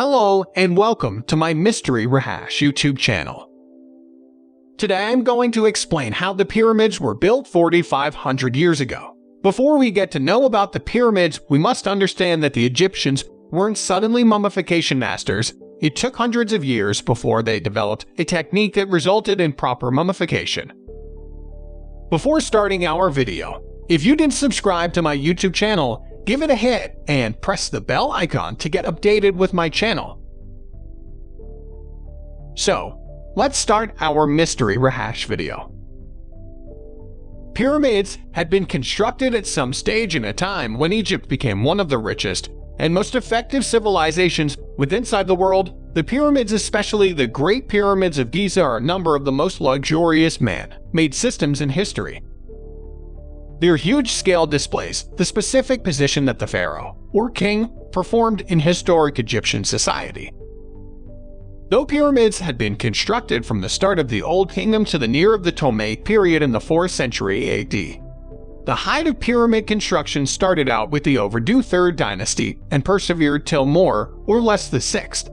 Hello and welcome to my Mystery Rehash YouTube channel. Today I'm going to explain how the pyramids were built 4,500 years ago. Before we get to know about the pyramids, we must understand that the Egyptians weren't suddenly mummification masters. It took hundreds of years before they developed a technique that resulted in proper mummification. Before starting our video, if you didn't subscribe to my YouTube channel, give it a hit and press the bell icon to get updated with my channel. So, let's start our Mystery Rehash video. Pyramids had been constructed at some stage in a time when Egypt became one of the richest and most effective civilizations within the world. The pyramids, especially the Great Pyramids of Giza, are a number of the most luxurious man-made systems in history. Their huge scale displays the specific position that the pharaoh, or king, performed in historic Egyptian society. Though pyramids had been constructed from the start of the Old Kingdom to the near of the Ptolemaic period in the 4th century AD, the height of pyramid construction started out with the overdue 3rd dynasty and persevered till more or less the 6th.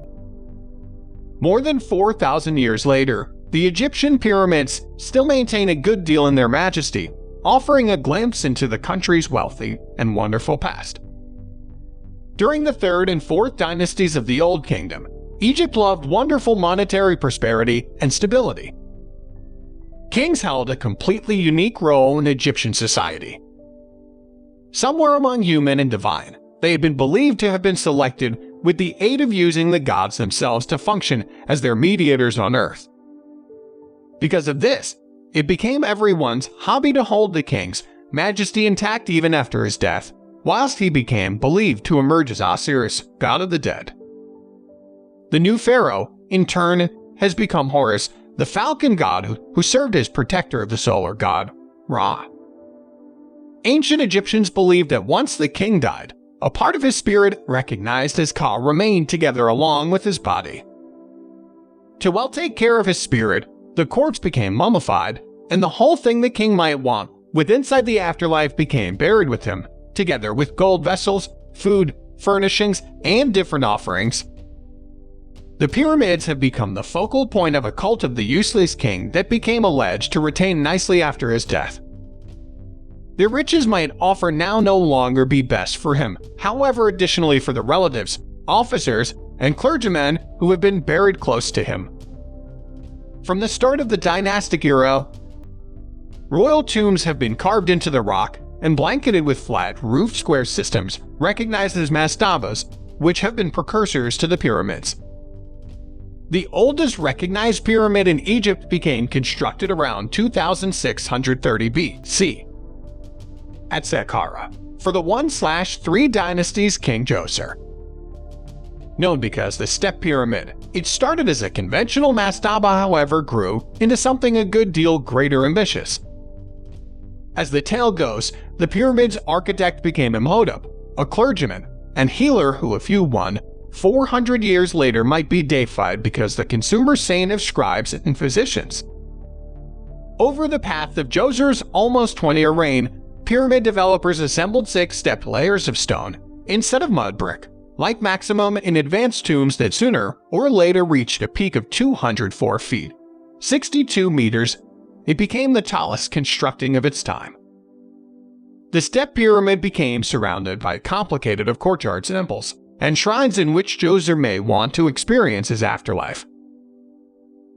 More than 4,000 years later, the Egyptian pyramids still maintain a good deal in their majesty, offering a glimpse into the country's wealthy and wonderful past. During the 3rd and 4th dynasties of the Old Kingdom, Egypt loved wonderful monetary prosperity and stability. Kings held a completely unique role in Egyptian society. Somewhere among human and divine, they had been believed to have been selected with the aid of using the gods themselves to function as their mediators on earth. Because of this, it became everyone's hobby to hold the king's majesty intact even after his death, whilst he became believed to emerge as Osiris, god of the dead. The new pharaoh, in turn, has become Horus, the falcon god who served as protector of the solar god, Ra. Ancient Egyptians believed that once the king died, a part of his spirit, recognized as Ka, remained together along with his body. To well take care of his spirit, the corpse became mummified, and the whole thing the king might want with inside the afterlife became buried with him, together with gold vessels, food, furnishings, and different offerings. The pyramids have become the focal point of a cult of the useless king that became alleged to retain nicely after his death. Their riches might offer now no longer be best for him, however, additionally for the relatives, officers, and clergymen who have been buried close to him. From the start of the dynastic era, royal tombs have been carved into the rock and blanketed with flat-roofed square systems, recognized as mastabas, which have been precursors to the pyramids. The oldest recognized pyramid in Egypt became constructed around 2630 BC at Saqqara for the 1/3 dynasty's King Djoser. Known because the Step Pyramid, it started as a conventional mastaba, however grew into something a good deal greater ambitious. As the tale goes, the pyramid's architect became Imhotep, a clergyman and healer who a few 400 years later might be deified because the consumer saint of scribes and physicians. Over the path of Djoser's almost 20-year reign, pyramid developers assembled 6-step layers of stone instead of mud brick, like maximum in advanced tombs that sooner or later reached a peak of 204 feet, 62 meters. It became the tallest constructing of its time. The step pyramid became surrounded by complicated courtyard temples and shrines in which Djoser may want to experience his afterlife.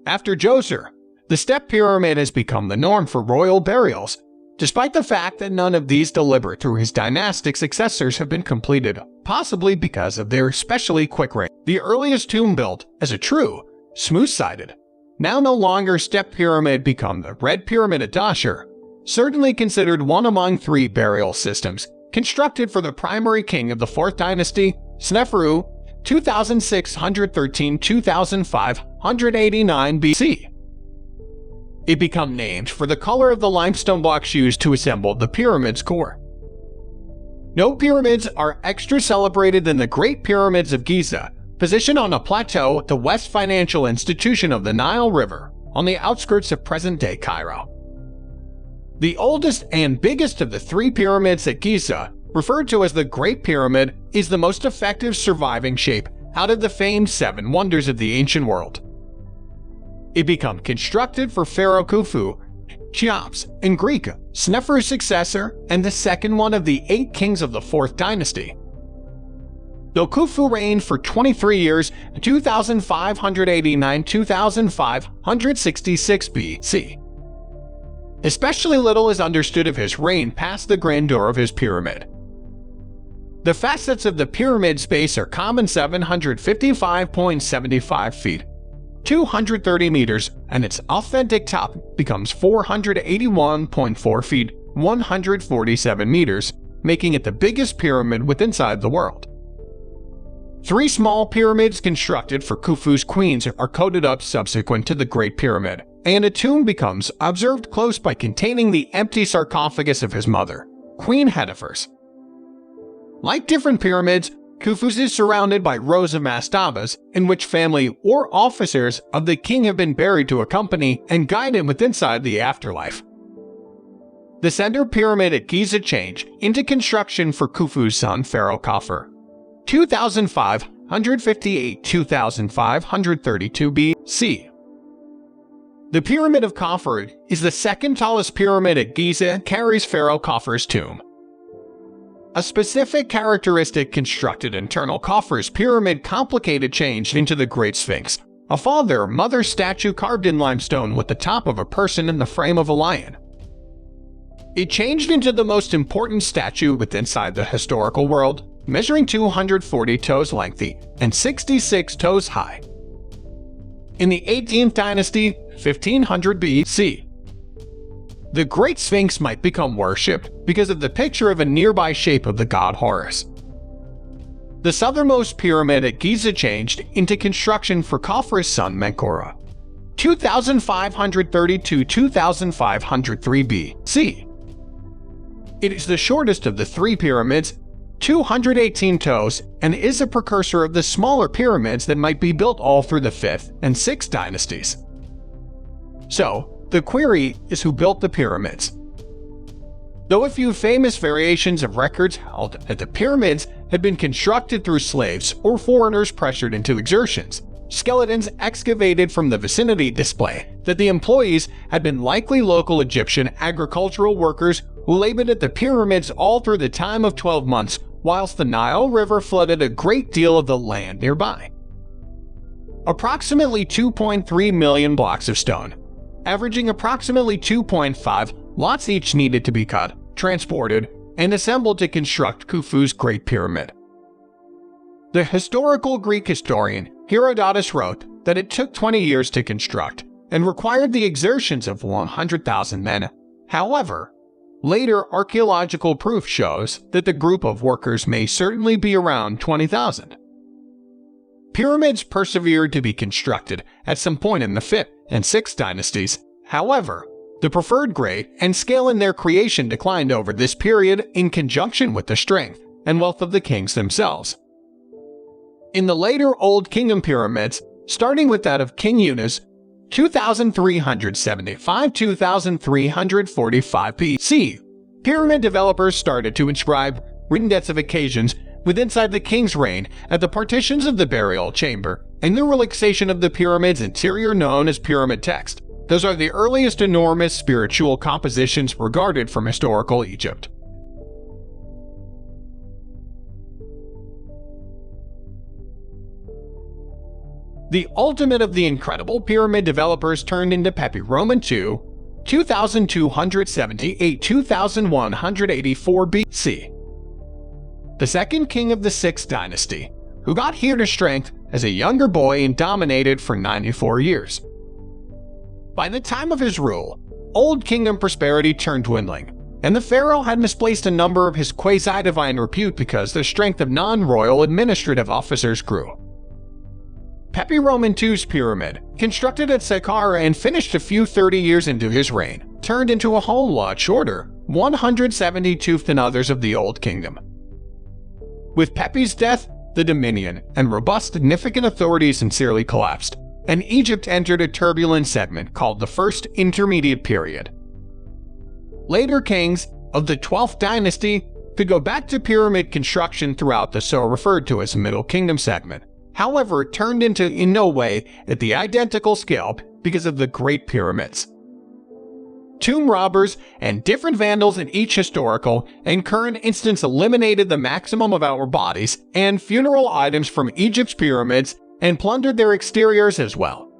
After Djoser, the step pyramid has become the norm for royal burials, despite the fact that none of these deliberate through his dynastic successors have been completed, possibly because of their especially quick reign. The earliest tomb built as a true, smooth-sided, now no longer step pyramid become the Red Pyramid at Dashur, certainly considered one among 3 burial systems constructed for the primary king of the 4th dynasty, Sneferu, 2613–2589 BC. It became named for the color of the limestone blocks used to assemble the pyramid's core. No pyramids are extra celebrated than the Great Pyramids of Giza, positioned on a plateau at the West Financial Institution of the Nile River, on the outskirts of present-day Cairo. The oldest and biggest of the 3 pyramids at Giza, referred to as the Great Pyramid, is the most effective surviving shape out of the famed 7 wonders of the ancient world. It became constructed for Pharaoh Khufu, Cheops, and Greek, Snefer's successor, and the second one of the 8 kings of the 4th dynasty. Though Khufu reigned for 23 years, 2589–2566 BC. Especially little is understood of his reign past the grandeur of his pyramid. The facets of the pyramid's base are common 755.75 feet, 230 meters, and its authentic top becomes 481.4 feet, 147 meters, making it the biggest pyramid within the world. 3 small pyramids constructed for Khufu's queens are coated up subsequent to the Great Pyramid, and a tomb becomes observed close by containing the empty sarcophagus of his mother, Queen Hetepher's. Like different pyramids, Khufu's is surrounded by rows of mastabas, in which family or officers of the king have been buried to accompany and guide him inside the afterlife. The center pyramid at Giza changed into construction for Khufu's son Pharaoh Khafre, 2558–2532 BC. The Pyramid of Khafre is the second tallest pyramid at Giza and carries Pharaoh Khafre's tomb. A specific characteristic constructed internal Khafre's pyramid complicated changed into the Great Sphinx, a father-mother statue carved in limestone with the top of a person in the frame of a lion. It changed into the most important statue inside the historical world, measuring 240 toes lengthy and 66 toes high. In the 18th dynasty, 1500 BC, the Great Sphinx might become worshipped because of the picture of a nearby shape of the god Horus. The southernmost pyramid at Giza changed into construction for Khafre's son Menkaure, 2532–2503 BC. It is the shortest of the 3 pyramids, 218 toes, and is a precursor of the smaller pyramids that might be built all through the 5th and 6th dynasties. So, the query is who built the pyramids. Though a few famous variations of records held that the pyramids had been constructed through slaves or foreigners pressured into exertions, skeletons excavated from the vicinity display that the employees had been likely local Egyptian agricultural workers who labored at the pyramids all through the time of 12 months whilst the Nile River flooded a great deal of the land nearby. Approximately 2.3 million blocks of stone, averaging approximately 2.5 lots each, needed to be cut, transported, and assembled to construct Khufu's Great Pyramid. The historical Greek historian Herodotus wrote that it took 20 years to construct and required the exertions of 100,000 men. However, later archaeological proof shows that the group of workers may certainly be around 20,000. Pyramids persevered to be constructed at some point in the 5th and 6th dynasties. However, the preferred grade and scale in their creation declined over this period in conjunction with the strength and wealth of the kings themselves. In the later Old Kingdom pyramids, starting with that of King Unas, 2375–2345 BC, pyramid developers started to inscribe written dates of occasions inside the king's reign at the partitions of the burial chamber and the relaxation of the pyramid's interior known as pyramid text. Those are the earliest enormous spiritual compositions regarded from historical Egypt. The ultimate of the incredible pyramid developers turned into Pepi Roman II, 2278–2184 BC. The second king of the 6th dynasty, who got here to strength as a younger boy and dominated for 94 years. By the time of his rule, Old Kingdom prosperity turned dwindling, and the pharaoh had misplaced a number of his quasi-divine repute because the strength of non-royal administrative officers grew. Pepi Roman II's pyramid, constructed at Saqqara and finished a few 30 years into his reign, turned into a whole lot shorter, 172th than others of the Old Kingdom. With Pepi's death, the dominion and robust significant authority sincerely collapsed, and Egypt entered a turbulent segment called the First Intermediate Period. Later kings of the 12th dynasty could go back to pyramid construction throughout the so referred to as Middle Kingdom segment, however, turned into in no way at the identical scale because of the Great Pyramids. Tomb robbers and different vandals in each historical and current instance eliminated the maximum of our bodies and funeral items from Egypt's pyramids and plundered their exteriors as well.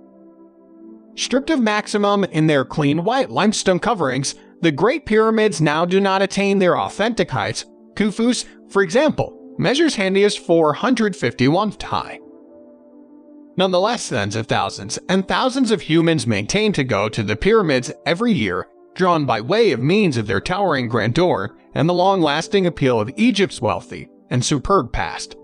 Stripped of maximum in their clean white limestone coverings, the Great Pyramids now do not attain their authentic heights. Khufu's, for example, measures handiest 451 feet high. Nonetheless, tens of thousands and thousands of humans maintain to go to the pyramids every year, drawn by way of means of their towering grandeur and the long-lasting appeal of Egypt's wealthy and superb past.